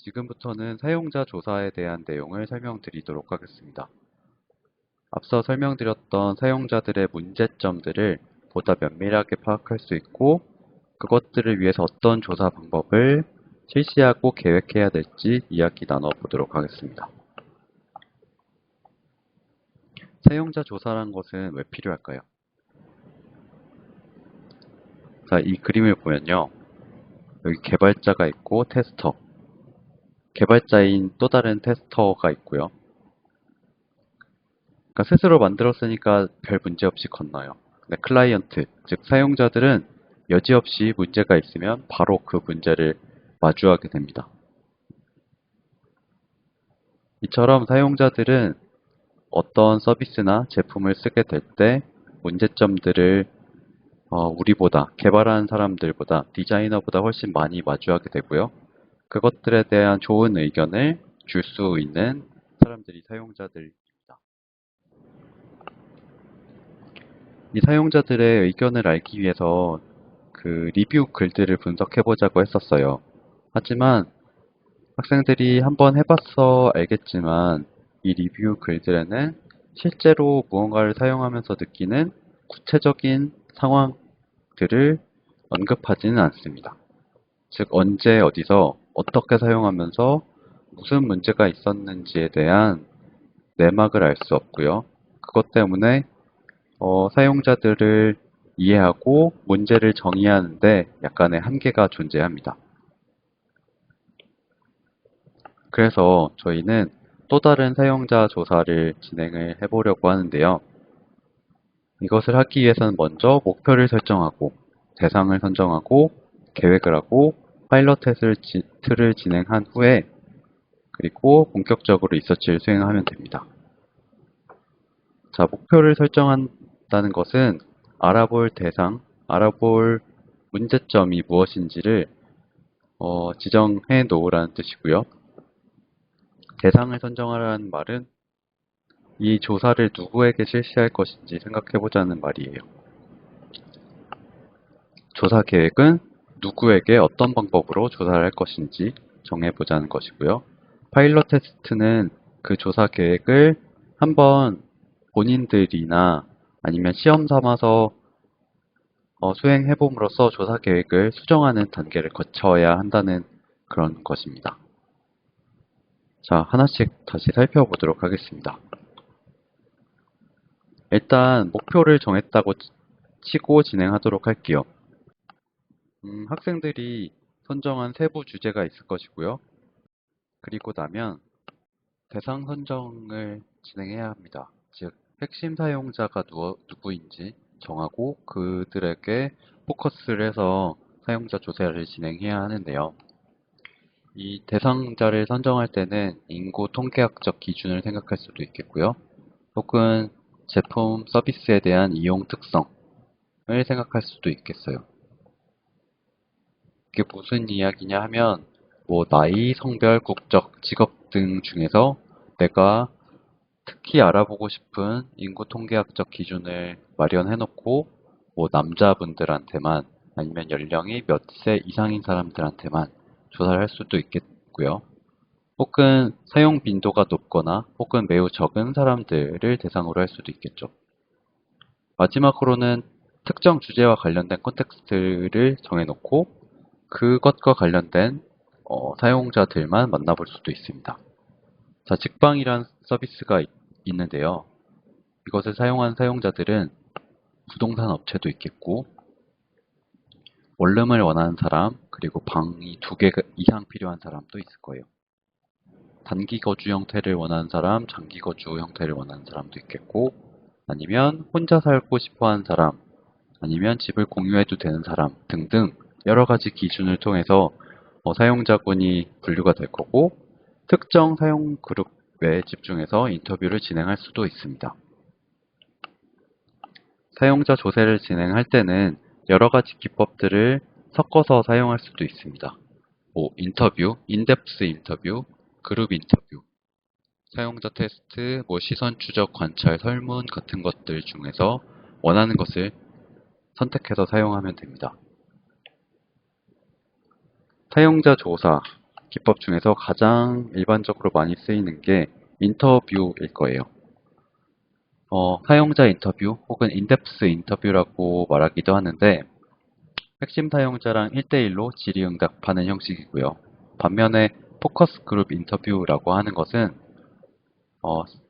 지금부터는 사용자 조사에 대한 내용을 설명드리도록 하겠습니다. 앞서 설명드렸던 사용자들의 문제점들을 보다 면밀하게 파악할 수 있고 그것들을 위해서 어떤 조사 방법을 실시하고 계획해야 될지 이야기 나눠보도록 하겠습니다. 사용자 조사란 것은 왜 필요할까요? 자, 이 그림을 보면요. 여기 개발자가 있고 테스터, 개발자인 또 다른 테스터가 있고요. 그러니까 스스로 만들었으니까 별 문제 없이 건너요. 근데 클라이언트, 즉 사용자들은 여지없이 문제가 있으면 바로 그 문제를 마주하게 됩니다. 이처럼 사용자들은 어떤 서비스나 제품을 쓰게 될 때 문제점들을 우리보다, 개발하는 사람들보다, 디자이너보다 훨씬 많이 마주하게 되고요. 그것들에 대한 좋은 의견을 줄 수 있는 사람들이 사용자들입니다. 이 사용자들의 의견을 알기 위해서 그 리뷰 글들을 분석해 보자고 했었어요. 하지만 학생들이 한번 해봤어 알겠지만 이 리뷰 글들에는 실제로 무언가를 사용하면서 느끼는 구체적인 상황들을 언급하지는 않습니다. 즉 언제 어디서 어떻게 사용하면서 무슨 문제가 있었는지에 대한 내막을 알 수 없고요. 그것 때문에 사용자들을 이해하고 문제를 정의하는데 약간의 한계가 존재합니다. 그래서 저희는 또 다른 사용자 조사를 진행을 해보려고 하는데요. 이것을 하기 위해서는 먼저 목표를 설정하고 대상을 선정하고 계획을 하고 파일럿 테스트를 진행한 후에 그리고 본격적으로 리서치를 수행하면 됩니다. 자, 목표를 설정한다는 것은 알아볼 대상, 알아볼 문제점이 무엇인지를 지정해 놓으라는 뜻이고요. 대상을 선정하라는 말은 이 조사를 누구에게 실시할 것인지 생각해 보자는 말이에요. 조사 계획은 누구에게 어떤 방법으로 조사를 할 것인지 정해보자는 것이고요. 파일럿 테스트는 그 조사 계획을 한번 본인들이나 아니면 시험 삼아서 수행해봄으로써 조사 계획을 수정하는 단계를 거쳐야 한다는 그런 것입니다. 자, 하나씩 다시 살펴보도록 하겠습니다. 일단 목표를 정했다고 치고 진행하도록 할게요. 학생들이 선정한 세부 주제가 있을 것이고요. 그리고 나면 대상 선정을 진행해야 합니다. 즉, 핵심 사용자가 누구인지 정하고 그들에게 포커스를 해서 사용자 조사를 진행해야 하는데요. 이 대상자를 선정할 때는 인구 통계학적 기준을 생각할 수도 있겠고요. 혹은 제품 서비스에 대한 이용 특성을 생각할 수도 있겠어요. 이게 무슨 이야기냐 하면 뭐 나이, 성별, 국적, 직업 등 중에서 내가 특히 알아보고 싶은 인구 통계학적 기준을 마련해 놓고 뭐 남자분들한테만 아니면 연령이 몇 세 이상인 사람들한테만 조사를 할 수도 있겠고요. 혹은 사용 빈도가 높거나 혹은 매우 적은 사람들을 대상으로 할 수도 있겠죠. 마지막으로는 특정 주제와 관련된 콘텍스트를 정해놓고 그것과 관련된 사용자들만 만나볼 수도 있습니다. 자, 직방이란 서비스가 있는데요. 이것을 사용한 사용자들은 부동산 업체도 있겠고 원룸을 원하는 사람 그리고 방이 2개 이상 필요한 사람도 있을 거예요. 단기 거주 형태를 원하는 사람, 장기 거주 형태를 원하는 사람도 있겠고 아니면 혼자 살고 싶어 하는 사람 아니면 집을 공유해도 되는 사람 등등 여러 가지 기준을 통해서 사용자군이 분류가 될 거고 특정 사용 그룹에 집중해서 인터뷰를 진행할 수도 있습니다. 사용자 조사를 진행할 때는 여러 가지 기법들을 섞어서 사용할 수도 있습니다. 뭐 인터뷰, 인덱스 인터뷰, 그룹 인터뷰, 사용자 테스트, 뭐 시선 추적, 관찰, 설문 같은 것들 중에서 원하는 것을 선택해서 사용하면 됩니다. 사용자 조사, 기법 중에서 가장 일반적으로 많이 쓰이는 게 인터뷰일 거예요. 사용자 인터뷰 혹은 인덱스 인터뷰라고 말하기도 하는데 핵심 사용자랑 1대1로 질의응답하는 형식이고요. 반면에 포커스 그룹 인터뷰라고 하는 것은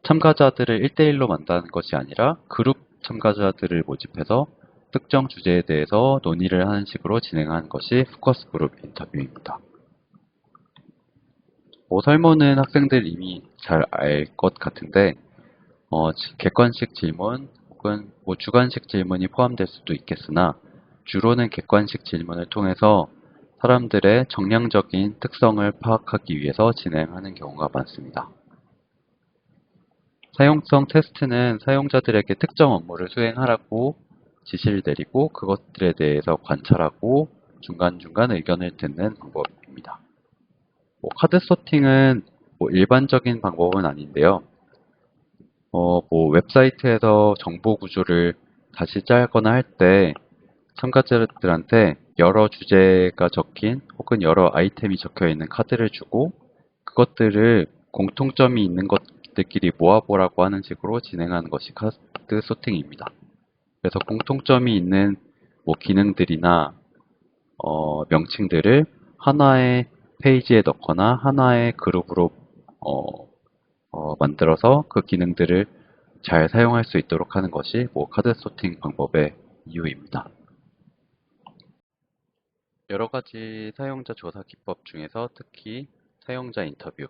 참가자들을 1대1로 만나는 것이 아니라 그룹 참가자들을 모집해서 특정 주제에 대해서 논의를 하는 식으로 진행하는 것이 포커스 그룹 인터뷰입니다. 설문은 학생들 이미 잘 알 것 같은데 객관식 질문 혹은 주관식 질문이 포함될 수도 있겠으나 주로는 객관식 질문을 통해서 사람들의 정량적인 특성을 파악하기 위해서 진행하는 경우가 많습니다. 사용성 테스트는 사용자들에게 특정 업무를 수행하라고 지시를 내리고 그것들에 대해서 관찰하고 중간중간 의견을 듣는 방법입니다. 카드 소팅은 일반적인 방법은 아닌데요. 웹사이트에서 정보 구조를 다시 짜거나 할 때 참가자들한테 여러 주제가 적힌 혹은 여러 아이템이 적혀 있는 카드를 주고 그것들을 공통점이 있는 것들끼리 모아보라고 하는 식으로 진행하는 것이 카드 소팅입니다. 그래서 공통점이 있는 기능들이나 명칭들을 하나의 페이지에 넣거나 하나의 그룹으로 만들어서 그 기능들을 잘 사용할 수 있도록 하는 것이 카드 소팅 방법의 이유입니다. 여러 가지 사용자 조사 기법 중에서 특히 사용자 인터뷰,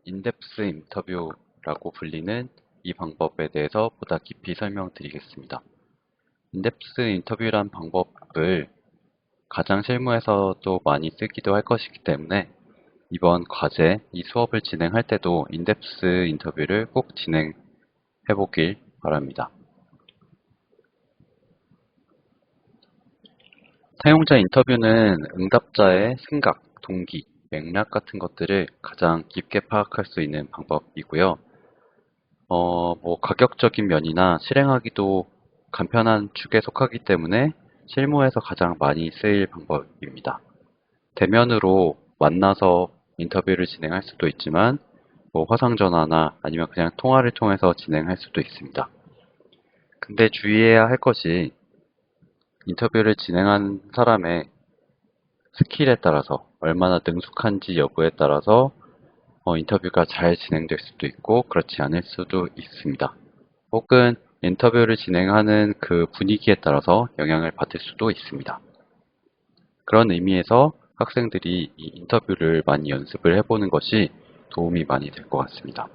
인덱스 인터뷰라고 불리는 이 방법에 대해서 보다 깊이 설명드리겠습니다. 인덱스 인터뷰란 방법을 가장 실무에서도 많이 쓰기도 할 것이기 때문에 이번 과제, 이 수업을 진행할 때도 인덱스 인터뷰를 꼭 진행해 보길 바랍니다. 사용자 인터뷰는 응답자의 생각, 동기, 맥락 같은 것들을 가장 깊게 파악할 수 있는 방법이고요. 가격적인 면이나 실행하기도 간편한 축에 속하기 때문에 실무에서 가장 많이 쓰일 방법입니다. 대면으로 만나서 인터뷰를 진행할 수도 있지만 화상전화나 아니면 그냥 통화를 통해서 진행할 수도 있습니다. 근데 주의해야 할 것이 인터뷰를 진행한 사람의 스킬에 따라서 얼마나 능숙한지 여부에 따라서 인터뷰가 잘 진행될 수도 있고 그렇지 않을 수도 있습니다. 혹은 인터뷰를 진행하는 그 분위기에 따라서 영향을 받을 수도 있습니다. 그런 의미에서 학생들이 이 인터뷰를 많이 연습을 해보는 것이 도움이 많이 될 것 같습니다.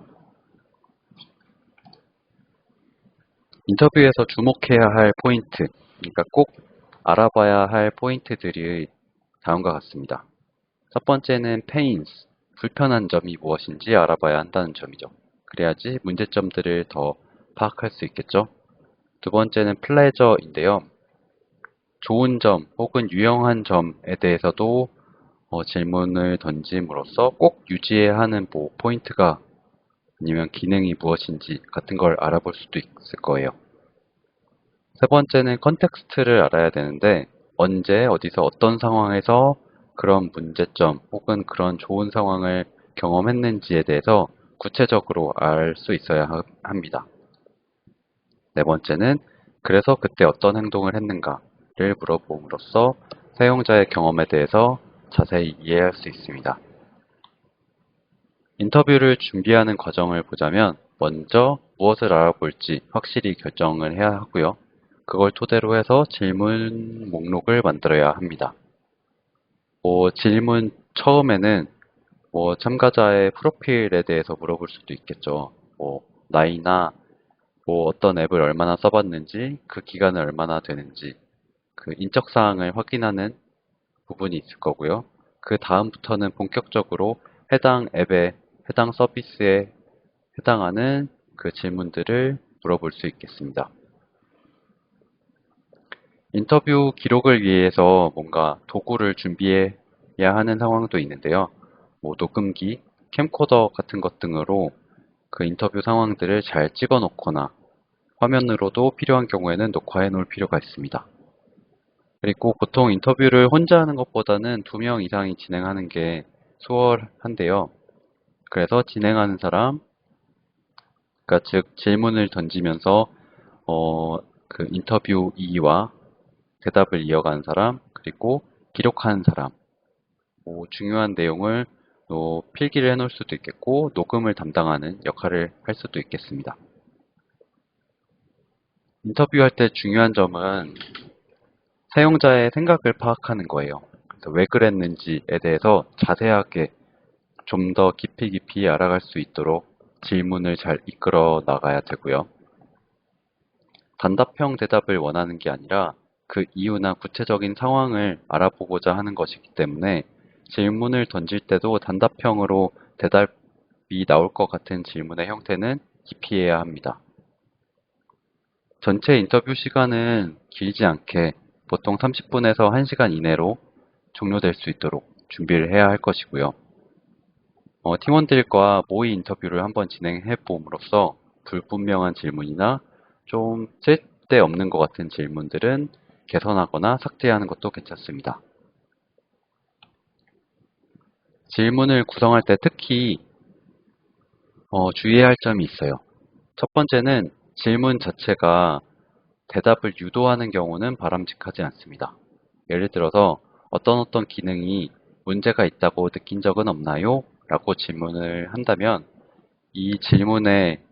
인터뷰에서 주목해야 할 포인트, 그러니까 꼭 알아봐야 할 포인트들이 다음과 같습니다. 첫 번째는 pains, 불편한 점이 무엇인지 알아봐야 한다는 점이죠. 그래야지 문제점들을 더 파악할 수 있겠죠. 두 번째는 pleasure인데요. 좋은 점 혹은 유용한 점에 대해서도 질문을 던짐으로써 꼭 유지해야 하는 포인트가 아니면 기능이 무엇인지 같은 걸 알아볼 수도 있을 거예요. 세 번째는 컨텍스트를 알아야 되는데 언제, 어디서, 어떤 상황에서 그런 문제점 혹은 그런 좋은 상황을 경험했는지에 대해서 구체적으로 알 수 있어야 합니다. 네 번째는 그래서 그때 어떤 행동을 했는가를 물어봄으로써 사용자의 경험에 대해서 자세히 이해할 수 있습니다. 인터뷰를 준비하는 과정을 보자면 먼저 무엇을 알아볼지 확실히 결정을 해야 하고요. 그걸 토대로 해서 질문 목록을 만들어야 합니다. 질문 처음에는 참가자의 프로필에 대해서 물어볼 수도 있겠죠. 나이나 어떤 앱을 얼마나 써봤는지, 그 기간은 얼마나 되는지, 그 인적사항을 확인하는 부분이 있을 거고요. 그 다음부터는 본격적으로 해당 앱에, 해당 서비스에 해당하는 그 질문들을 물어볼 수 있겠습니다. 인터뷰 기록을 위해서 뭔가 도구를 준비해야 하는 상황도 있는데요. 녹음기, 캠코더 같은 것 등으로 그 인터뷰 상황들을 잘 찍어 놓거나 화면으로도 필요한 경우에는 녹화해 놓을 필요가 있습니다. 그리고 보통 인터뷰를 혼자 하는 것보다는 2명 이상이 진행하는 게 수월한데요. 그래서 진행하는 사람, 그러니까 즉 질문을 던지면서 그 인터뷰이와 대답을 이어가는 사람, 그리고 기록하는 사람, 중요한 내용을 필기를 해놓을 수도 있겠고 녹음을 담당하는 역할을 할 수도 있겠습니다. 인터뷰할 때 중요한 점은 사용자의 생각을 파악하는 거예요. 그래서 왜 그랬는지에 대해서 자세하게 좀 더 깊이 알아갈 수 있도록 질문을 잘 이끌어 나가야 되고요. 단답형 대답을 원하는 게 아니라 그 이유나 구체적인 상황을 알아보고자 하는 것이기 때문에 질문을 던질 때도 단답형으로 대답이 나올 것 같은 질문의 형태는 기피해야 합니다. 전체 인터뷰 시간은 길지 않게 보통 30분에서 1시간 이내로 종료될 수 있도록 준비를 해야 할 것이고요. 팀원들과 모의 인터뷰를 한번 진행해 봄으로써 불분명한 질문이나 좀 쓸데없는 것 같은 질문들은 개선하거나 삭제하는 것도 괜찮습니다. 질문을 구성할 때 특히 주의해야 할 점이 있어요. 첫 번째는 질문 자체가 대답을 유도하는 경우는 바람직하지 않습니다. 예를 들어서 어떤 기능이 문제가 있다고 느낀 적은 없나요? 라고 질문을 한다면 이 질문의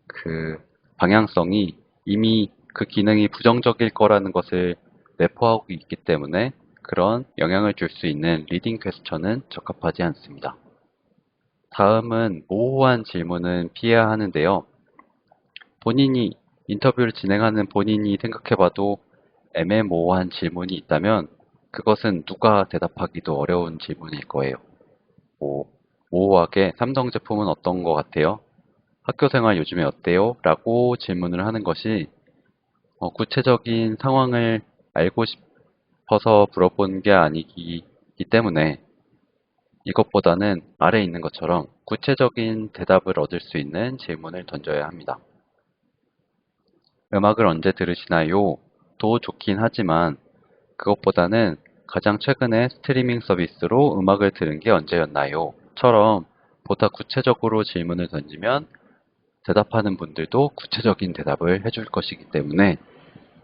그 방향성이 이미 그 기능이 부정적일 거라는 것을 내포하고 있기 때문에 그런 영향을 줄 수 있는 리딩 퀘스천은 적합하지 않습니다. 다음은 모호한 질문은 피해야 하는데요. 인터뷰를 진행하는 본인이 생각해봐도 애매모호한 질문이 있다면 그것은 누가 대답하기도 어려운 질문일 거예요. 모호하게 삼성 제품은 어떤 것 같아요? 학교 생활 요즘에 어때요? 라고 질문을 하는 것이 구체적인 상황을 알고 싶어서 물어본 게 아니기 때문에 이것보다는 아래에 있는 것처럼 구체적인 대답을 얻을 수 있는 질문을 던져야 합니다. 음악을 언제 들으시나요? 도 좋긴 하지만 그것보다는 가장 최근에 스트리밍 서비스로 음악을 들은 게 언제였나요? 처럼 보다 구체적으로 질문을 던지면 대답하는 분들도 구체적인 대답을 해줄 것이기 때문에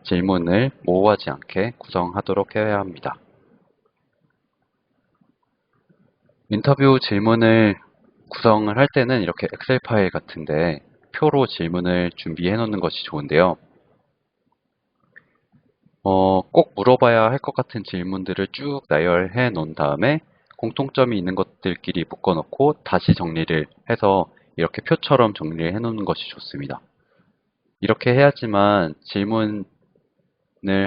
질문을 모호하지 않게 구성하도록 해야 합니다. 인터뷰 질문을 구성을 할 때는 이렇게 엑셀 파일 같은데 표로 질문을 준비해 놓는 것이 좋은데요. 꼭 물어봐야 할 것 같은 질문들을 쭉 나열해 놓은 다음에 공통점이 있는 것들끼리 묶어 놓고 다시 정리를 해서 이렇게 표처럼 정리를 해 놓는 것이 좋습니다. 이렇게 해야지만 질문을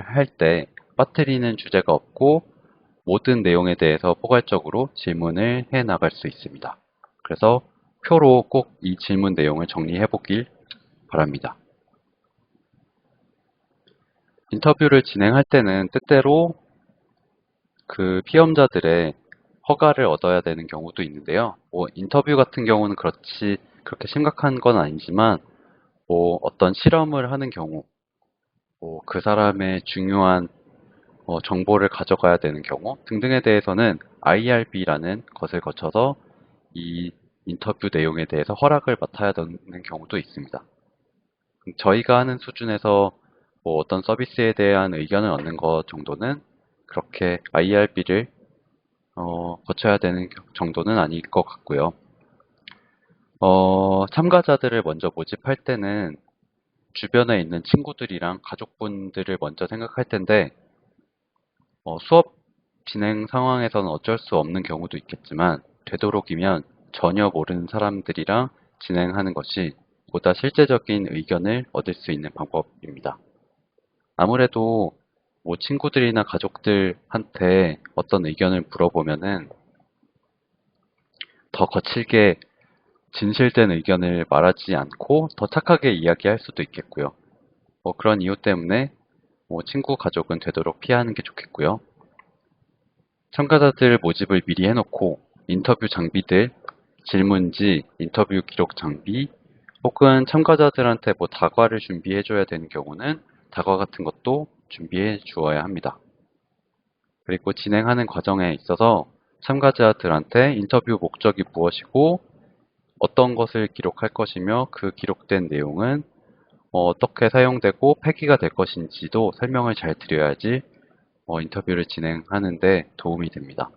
할 때 빠뜨리는 주제가 없고 모든 내용에 대해서 포괄적으로 질문을 해 나갈 수 있습니다. 그래서 표로 꼭 이 질문 내용을 정리해 보길 바랍니다. 인터뷰를 진행할 때는 때때로 그 피험자들의 허가를 얻어야 되는 경우도 있는데요. 인터뷰 같은 경우는 그렇게 심각한 건 아니지만 어떤 실험을 하는 경우, 그 사람의 중요한 정보를 가져가야 되는 경우 등등에 대해서는 IRB라는 것을 거쳐서 이 인터뷰 내용에 대해서 허락을 맡아야 되는 경우도 있습니다. 저희가 하는 수준에서 어떤 서비스에 대한 의견을 얻는 것 정도는 그렇게 IRB를 거쳐야 되는 정도는 아닐 것 같고요. 참가자들을 먼저 모집할 때는 주변에 있는 친구들이랑 가족분들을 먼저 생각할 텐데 수업 진행 상황에서는 어쩔 수 없는 경우도 있겠지만 되도록이면 전혀 모르는 사람들이랑 진행하는 것이 보다 실제적인 의견을 얻을 수 있는 방법입니다. 아무래도 친구들이나 가족들한테 어떤 의견을 물어보면은 더 거칠게 진실된 의견을 말하지 않고 더 착하게 이야기할 수도 있겠고요. 그런 이유 때문에 친구, 가족은 되도록 피하는 게 좋겠고요. 참가자들 모집을 미리 해놓고 인터뷰 장비들, 질문지, 인터뷰 기록 장비, 혹은 참가자들한테 다과를 준비해줘야 되는 경우는 다과 같은 것도 준비해 주어야 합니다. 그리고 진행하는 과정에 있어서 참가자들한테 인터뷰 목적이 무엇이고 어떤 것을 기록할 것이며 그 기록된 내용은 어떻게 사용되고 폐기가 될 것인지도 설명을 잘 드려야지 인터뷰를 진행하는 데 도움이 됩니다.